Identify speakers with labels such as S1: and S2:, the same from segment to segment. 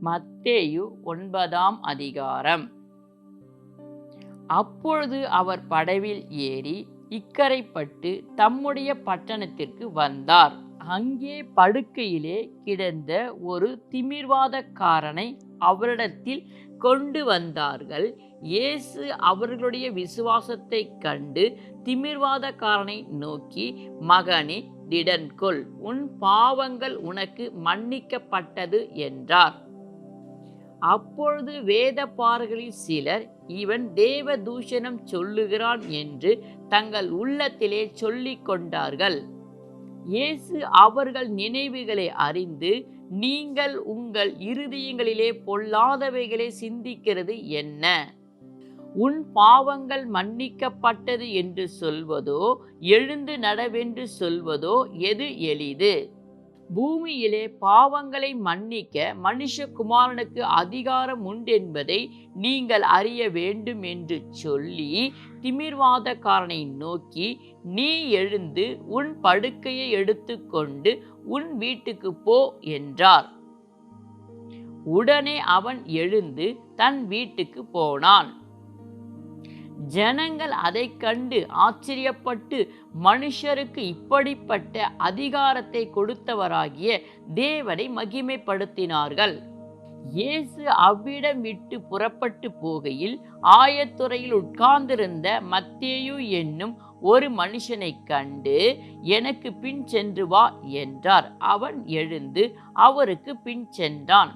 S1: மத்தேயு 9ஆம் அதிகாரம். அப்பொழுது அவர் படவில் ஏறி இக்கரைப்பட்டு தம்முடைய பட்டணத்திற்கு வந்தார். அங்கே படுக்கையிலே கிடந்த ஒரு திமிர்வாதக்காரனை அவரிடத்தில் கொண்டு வந்தார்கள். இயேசு அவர்களுடைய விசுவாசத்தைக் கண்டு திமிர்வாதக்காரனை நோக்கி, மகனே, திடன்கொள், உன் பாவங்கள் உனக்கு மன்னிக்கப்பட்டது என்றார். அப்பொழுது வேதபாரகரில் சிலர், இவன் தேவ தூஷணம் சொல்லுகிறான் என்று தங்கள் உள்ளத்திலே சொல்லிக் கொண்டார்கள். இயேசு அவர்கள் நினைவுகளை அறிந்து, நீங்கள் உங்கள் இருதயங்களிலே பொல்லாதவைகளை சிந்திக்கிறது என்ன? உன் பாவங்கள் மன்னிக்கப்பட்டது என்று சொல்வதோ, எழுந்து நடவென்று சொல்வதோ எது எளிது? பூமியிலே பாவங்களை மன்னிக்க மனுஷகுமாரனுக்கு அதிகாரம் உண்டென்பதை நீங்கள் அறிய வேண்டும் என்று சொல்லி திமிர்வாதக்காரனை நோக்கி, நீ எழுந்து உன் படுக்கையை எடுத்துக்கொண்டு உன் வீட்டுக்கு போ என்றார். உடனே அவன் எழுந்து தன் வீட்டுக்கு போனான். ஜனங்கள் அதை கண்டு ஆச்சரியப்பட்டு, மனுஷருக்கு இப்படிப்பட்ட அதிகாரத்தை கொடுத்தவராகிய தேவனை மகிமைப்படுத்தினார்கள். இயேசு அவ்விடம் விட்டு புறப்பட்டு போகையில் ஆயத்துறையில் உட்கார்ந்திருந்த மத்தேயு என்னும் ஒரு மனுஷனை கண்டு, எனக்கு பின் சென்று வா என்றார். அவன் எழுந்து அவருக்கு பின் சென்றான்.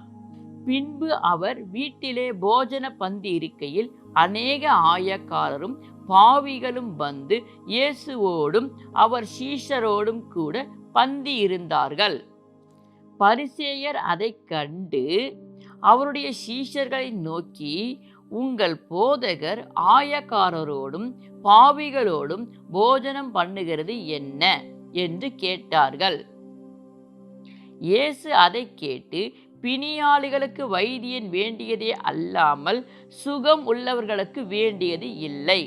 S1: பின்பு அவர் வீட்டிலே போஜன பந்தி இருக்கையில் அநேக ஆயக்காரரும் பாவிகளும் வந்து இயேசுவோடும் அவர் சீஷரோடும் கூட பந்தி இருந்தார்கள். பரிசேயர் அதை கண்டு அவருடைய சீஷர்களை நோக்கி, உங்கள் போதகர் ஆயக்காரரோடும் பாவிகளோடும் போஜனம் பண்ணுகிறது என்ன என்று கேட்டார்கள். இயேசு அதை கேட்டு, பிணியாளிகளுக்கு வைத்தியன் வேண்டியதே அல்லாமல் சுகம் உள்ளவர்களுக்கு வேண்டியது இல்லை.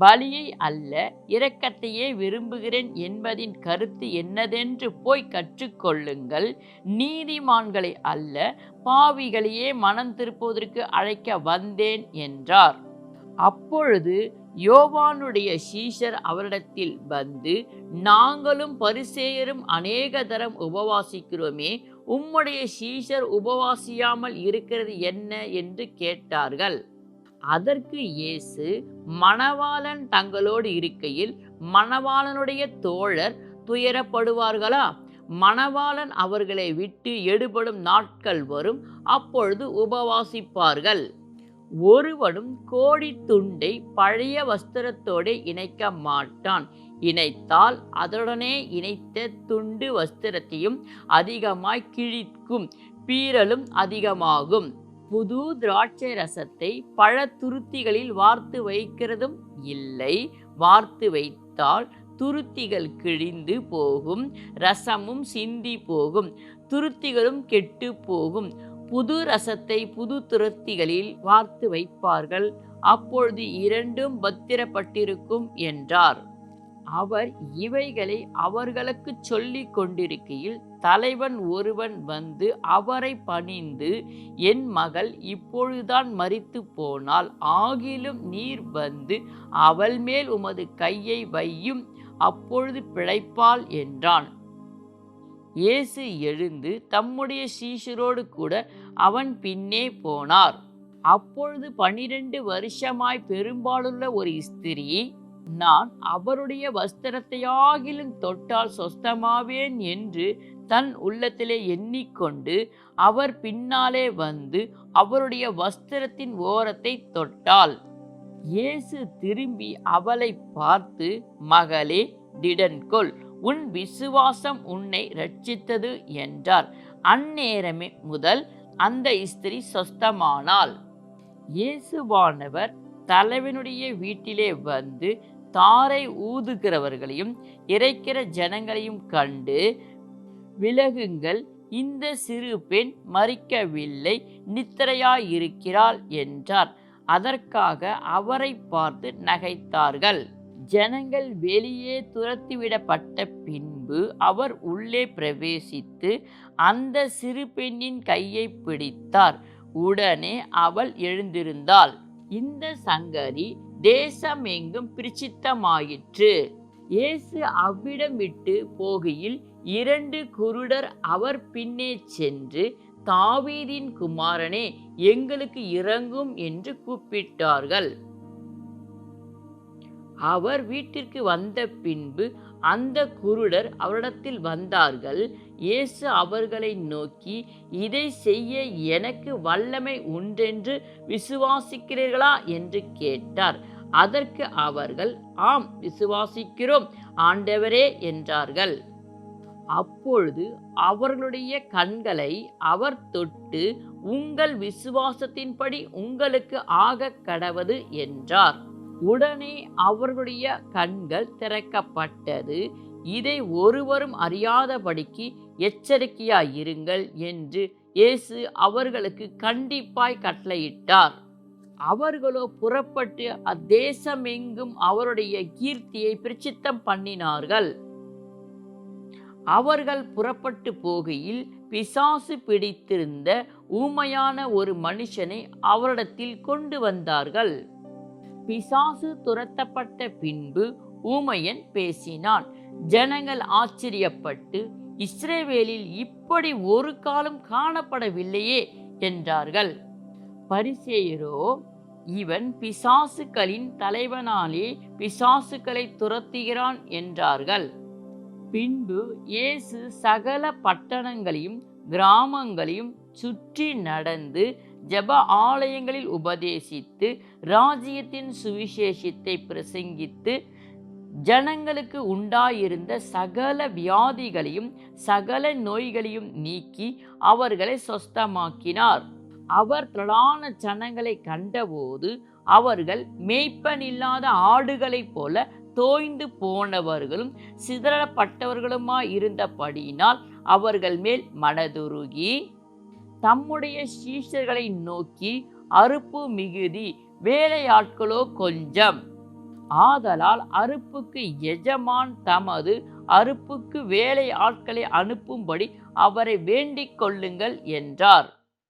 S1: பலியை அல்ல, இரக்கத்தையே விரும்புகிறேன் என்பதின் கருத்து என்னதென்று போய் கற்றுக்கொள்ளுங்கள். நீதிமான்களை அல்ல, பாவிகளையே மனம் திருப்புவதற்கு அழைக்க வந்தேன் என்றார். அப்பொழுது யோவானுடைய சீஷர் அவரிடத்தில் வந்து, நாங்களும் பரிசேயரும் அநேக தரம் உபவாசிக்கிறோமே, உம்முடைய சீஷர் உபவாசியாமல் இருக்கிறது என்ன என்று கேட்டார்கள். அதற்கு இயேசு, மணவாளன் தங்களோடு இருக்கையில் மணவாளனுடைய தோழர் துயரப்படுவார்களா? மணவாளன் அவர்களை விட்டு எடுபடும் நாட்கள் வரும், அப்பொழுது உபவாசிப்பார்கள். ஒருவனும் கோடி துண்டை பழைய வஸ்திரத்தோடு இணைக்க மாட்டான். இணைத்தால் அதனுடனே இணைத்த துண்டு வஸ்திரத்தையும் அதிகமாய் கிழிக்கும், பீறலும் அதிகமாகும். புது திராட்சை ரசத்தை பழ துருத்திகளில் வார்த்து வைக்கிறதும் இல்லை. வார்த்து வைத்தால் துருத்திகள் கிழிந்து போகும், ரசமும் சிந்தி போகும், துருத்திகளும் கெட்டு போகும். புது ரசத்தை புது துருத்திகளில் வார்த்து வைப்பார்கள், அப்பொழுது இரண்டும் பத்திரப்பட்டிருக்கும் என்றார். அவர் இவைகளை அவர்களுக்கு சொல்லிக் கொண்டிருக்கையில் தலைவன் ஒருவன் வந்து அவரை பணிந்து, என் மகள் இப்பொழுதுதான் மரித்து போனாள், ஆகிலும் நீர் வந்து அவள் மேல் உமது கையை வையும், அப்பொழுது பிழைப்பாள் என்றான். இயேசு எழுந்து தம்முடைய சீஷரோடு கூட அவன் பின்னே போனார். அப்பொழுது 12 வருஷமாய் பெரும்பாலுள்ள ஒரு ஸ்திரீ, நான் அவருடைய வஸ்திரத்தையாகிலும் தொட்டால் சொஸ்தமாவேன் என்று தன் உள்ளத்திலே எண்ணிக்கொண்டு அவர் பின்னாலே வந்து அவருடைய வஸ்திரத்தின் ஓரத்தை தொட்டாள். இயேசு திரும்பி அவளை பார்த்து, மகளே, திடன்கொள், உன் விசுவாசம் உன்னை இரட்சித்தது என்றார். அந்நேரமே முதல் அந்த ஸ்திரீ சொஸ்தமானாள். இயேசுவானவர் தலைவனுடைய வீட்டிலே வந்து தாரை ஊதுகிறவர்களையும் இறைக்கிற ஜனங்களையும் கண்டு, விலகுங்கள், இந்த சிறு பெண் மரிக்கவில்லை, நித்திரையாயிருக்கிறாள் என்றார். அதற்காக அவரை பார்த்து நகைத்தார்கள். ஜனங்கள் வெளியே துரத்திவிடப்பட்ட பின்பு பின்பு அவர் உள்ளே பிரவேசித்து அந்த சிறு பெண்ணின் கையை பிடித்தார். உடனே அவள் எழுந்திருந்தாள். இந்த சங்கதி தேசமெங்கும் பிரசித்தமாயிற்று. இயேசு அவ்விடம் விட்டு போகையில் 2 குருடர் அவர் பின்னே சென்று, தாவீதின் குமாரனே, எங்களுக்கு இரங்கும் என்று கூப்பிட்டார்கள். அவர் வீட்டிற்கு வந்த பின்பு அந்த குருடர் அவரிடத்தில் வந்தார்கள். இயேசு அவர்களை நோக்கி, இதை செய்ய எனக்கு வல்லமை உண்டென்று விசுவாசிக்கிறீர்களா என்று கேட்டார். அதற்கு அவர்கள், ஆம், விசுவாசிக்கிறோம் ஆண்டவரே என்றார்கள். அப்பொழுது அவர்களுடைய கண்களை அவர் தொட்டு, உங்கள் விசுவாசத்தின்படி உங்களுக்கு ஆகக் கடவது என்றார். உடனே அவர்களுடைய கண்கள் திறக்கப்பட்டது. இதை ஒருவரும் அறியாதபடிக்கு எச்சரிக்கையாயிருங்கள் என்று இயேசு அவர்களுக்கு கண்டிப்பாய் கட்டளையிட்டார். அவர்களோ புறப்பட்டு அத்தேசமெங்கும் அவருடைய கீர்த்தியை பிரசித்தம் பண்ணினார்கள். அவர்கள் புறப்பட்டு போகையில் பிசாசு பிடித்திருந்த ஊமையான ஒரு மனுஷனை அவரிடத்தில் கொண்டு வந்தார்கள். பிசாசு துரத்தப்பட்ட பின்பு ஊமையன் பேசினான். ஜனங்கள் ஆச்சரியப்பட்டு, இஸ்ரவேலில் இப்படி ஒரு காலம் காணப்படவில்லையே என்றார்கள். பரிசேயரோ, இவன் பிசாசுக்களின் தலைவனாலே பிசாசுக்களை துரத்துகிறான் என்றார்கள். பின்பு இயேசு சகல பட்டணங்களையும் கிராமங்களையும் சுற்றி நடந்து ஜெப ஆலயங்களில் உபதேசித்து ராஜ்யத்தின் சுவிசேஷத்தை பிரசங்கித்து ஜனங்களுக்கு உண்டாயிருந்த சகல வியாதிகளையும் சகல நோய்களையும் நீக்கி அவர்களை சொஸ்தமாக்கினார். அவர் திரளான ஜனங்களை கண்டபோது அவர்கள் மேய்ப்பனில்லாத ஆடுகளைப் போல தோய்ந்து போனவர்களும் சிதறப்பட்டவர்களுமாய் இருந்தபடியினால் அவர்கள் மேல் மனதுருகி தம்முடைய சீஷர்களை நோக்கி, அறுப்பு மிகுதி, வேலையாட்களோ கொஞ்சம். ஆதலால் அறுப்புக்கு எஜமான் தமது அறுப்புக்கு வேலை ஆட்களை அனுப்பும்படி அவரை வேண்டிக் கொள்ளுங்கள் என்றார்.